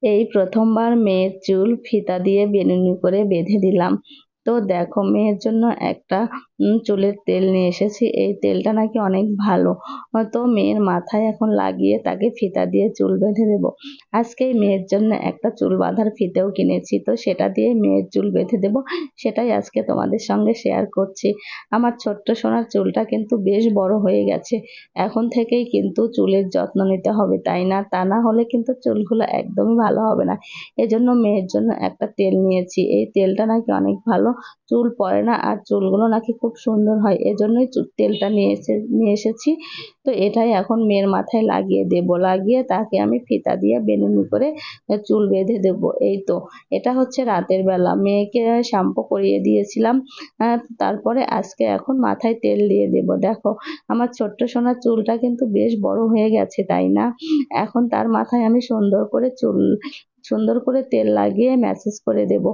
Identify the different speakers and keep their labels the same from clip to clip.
Speaker 1: এই প্রথমবার মেয়ের চুল ফিতা দিয়ে বেনুনি করে বেঁধে দিলাম। তো দেখো মেয়ের জন্য একটা চুলের তেল নিয়ে এসেছি। এই তেলটা নাকি অনেক ভালো। তো মেয়ের মাথায় এখন লাগিয়ে তাকে ফিতা দিয়ে চুল বেঁধে দেবো। আজকেই মেয়ের জন্য একটা চুল বাঁধার ফিতেও কিনেছি, তো সেটা দিয়ে মেয়ের চুল বেঁধে দেবো। সেটাই আজকে তোমাদের সঙ্গে শেয়ার করছি। আমার ছোট্ট সোনার চুলটা কিন্তু বেশ বড় হয়ে গেছে। এখন থেকেই কিন্তু চুলের যত্ন নিতে হবে, তাই না? তা না হলে কিন্তু চুলগুলো একদমই ভালো হবে না। এজন্য মেয়ের জন্য একটা তেল নিয়েছি। এই তেলটা নাকি অনেক ভালো, চুল পড়ে না আর চুলগুলো নাকি খুব সুন্দর হয়। এজন্যই তেলটা নিয়ে এসেছি। তো এটাই এখন মেয়ের মাথায় লাগিয়ে দেব। লাগিয়ে তাকে আমি ফিতা দিয়ে বেনুনি করে চুল বেঁধে দেব। এই তো, এটা হচ্ছে রাতের বেলা। মেয়েকে শ্যাম্পু করিয়ে দিয়েছিলাম। তারপরে আজকে এখন মাথায় তেল দিয়ে দেব। দেখো আমার ছোট্ট সোনার চুলটা কিন্তু বেশ বড় হয়ে গেছে, তাই না? এখন তার মাথায় আমি সুন্দর করে তেল লাগিয়ে ম্যাসাজ করে দেব।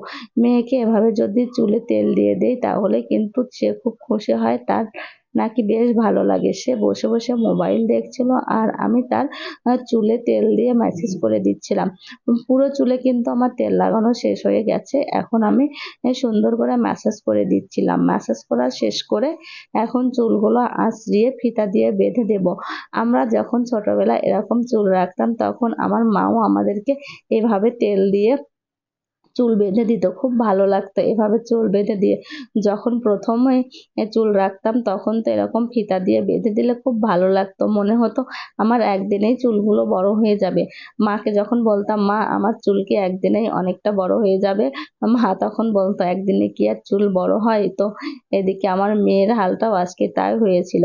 Speaker 1: মেয়েকে এভাবে যদি চুলে তেল দিয়ে দেই তাহলে কিন্তু সে খুব খুশি হয়, তার নাকি বেশ ভালো লাগে। সে বসে বসে মোবাইল দেখছিল আর আমি তার চুলে তেল দিয়ে ম্যাসাজ করে দিচ্ছিলাম। পুরো চুলে কিন্তু আমার তেল লাগানো শেষ হয়ে গেছে। এখন আমি সুন্দর করে ম্যাসাজ করে দিচ্ছিলাম। ম্যাসাজ করা শেষ করে এখন চুলগুলো আঁচড়িয়ে ফিতা দিয়ে বেঁধে দেব। আমরা যখন ছোটবেলায় এরকম চুল রাখতাম তখন আমার মাও আমাদেরকে এভাবে তেল দিয়ে চুল বেঁধে দিত। খুব ভালো লাগতো এভাবে চুল বেঁধে দিয়ে। যখন প্রথমে চুল রাখতাম তখন তো এরকম ফিতা দিয়ে বেঁধে দিলে খুব ভালো লাগতো। মনে হতো আমার একদিনেই চুলগুলো বড় হয়ে যাবে। মাকে যখন বলতাম মা আমার চুল কি একদিনেই অনেকটা বড় হয়ে যাবে, মা তখন বলতো একদিনে কি আর চুল বড় হয়। তো এদিকে আমার মেয়ের হালটাও আজকে তাই হয়েছিল।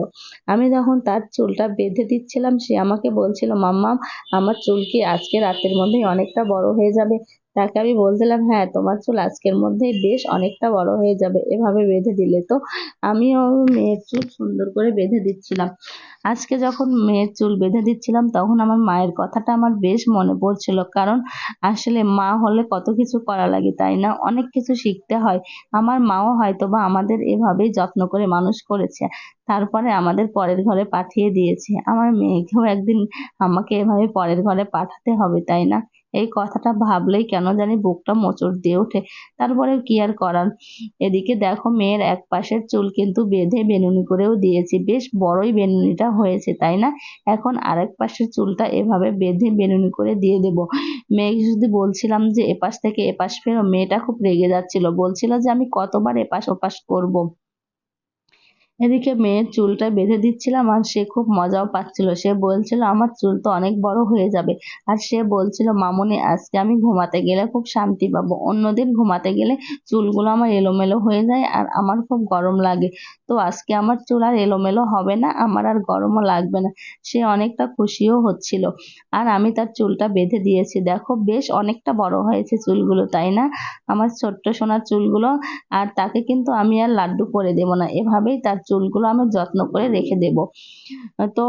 Speaker 1: আমি যখন তার চুলটা বেঁধে দিচ্ছিলাম সে আমাকে বলছিল মাম্মা আমার চুল কি আজকে রাতের মধ্যেই অনেকটা বড় হয়ে যাবে। তাকে আমি বলছিলাম হ্যাঁ তোমার চুল আজকের মধ্যেই বেশ অনেকটা বড় হয়ে যাবে এভাবে বেঁধে দিলে। তো আমিও মেয়ের চুল সুন্দর করে বেঁধে দিচ্ছিলাম। আজকে যখন মেয়ের চুল বেঁধে দিচ্ছিলাম তখন আমার মায়ের কথাটা আমার বেশ মনে পড়ছিল, কারণ আসলে মা হলে কত কিছু করা লাগে, তাই না? অনেক কিছু শিখতে হয়। আমার মাও হয়তো বা আমাদের এভাবেই যত্ন করে মানুষ করেছে, তারপরে আমাদের পরের ঘরে পাঠিয়ে দিয়েছে। আমার মেয়েকেও একদিন আমাকে এভাবে পরের ঘরে পাঠাতে হবে, তাই না? এই কথাটা ভাবলেই কেন জানি বুকটা মোচড় দিয়ে ওঠে। তারপরেও কি আর করার। এদিকে দেখো মেয়ের এক পাশের চুল কিন্তু বেঁধে বেনুনি করেও দিয়েছি। বেশ বড়ই বেনুনিটা হয়েছে, তাই না? এখন আরেক পাশের চুলটা এভাবে বেঁধে বেনুনি করে দিয়ে দেব। মেয়েকে যদি বলছিলাম যে এপাশ থেকে এপাশ ফেরো, মেয়েটা খুব রেগে যাচ্ছিল, বলছিল যে আমি কতবার এপাশ ওপাশ করব। এদিকে মেয়ের চুলটা বেঁধে দিচ্ছিলাম আর সে খুব মজাও পাচ্ছিল। সে বলছিল আমার চুল তো অনেক বড় হয়ে যাবে। আর সে বলছিল মামুনি আজকে আমি ঘুমাতে গেলে খুব শান্তি পাবো, অন্যদিন ঘুমাতে গেলে চুলগুলো আমার এলোমেলো হয়ে যায় আর আমার খুব গরম লাগে। তো আজকে আমার চুল আর এলোমেলো হবে না, আমার আর গরমও লাগবে না। সে অনেকটা খুশিও হচ্ছিল। আর আমি তার চুলটা বেঁধে দিয়েছি। দেখো বেশ অনেকটা বড় হয়েছে চুলগুলো, তাই না? আমার ছোট্ট সোনার চুলগুলো। আর তাকে কিন্তু আমি আর লাড্ডু করে দেব না, এভাবেই তার চুলগুলো আমি যত্ন করে রেখে দেব। তো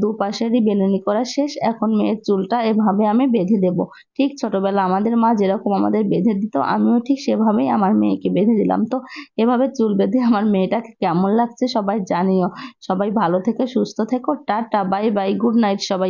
Speaker 1: দুপাশেরই বেনুনি করা শেষ। এখন মেয়ের চুলটা এভাবে আমি বেঁধে দেব। ঠিক ছোটবেলা আমাদের মা যেরকম আমাদের বেঁধে দিত আমিও ঠিক সেভাবেই আমার মেয়েকে বেঁধে দিলাম। তো এভাবে চুল বেঁধে আমার মেয়েটাকে কেমন লাগছে সবাই জানিও। সবাই ভালো থেকে সুস্থ থেকো। Tata, bye bye, good night সবাই।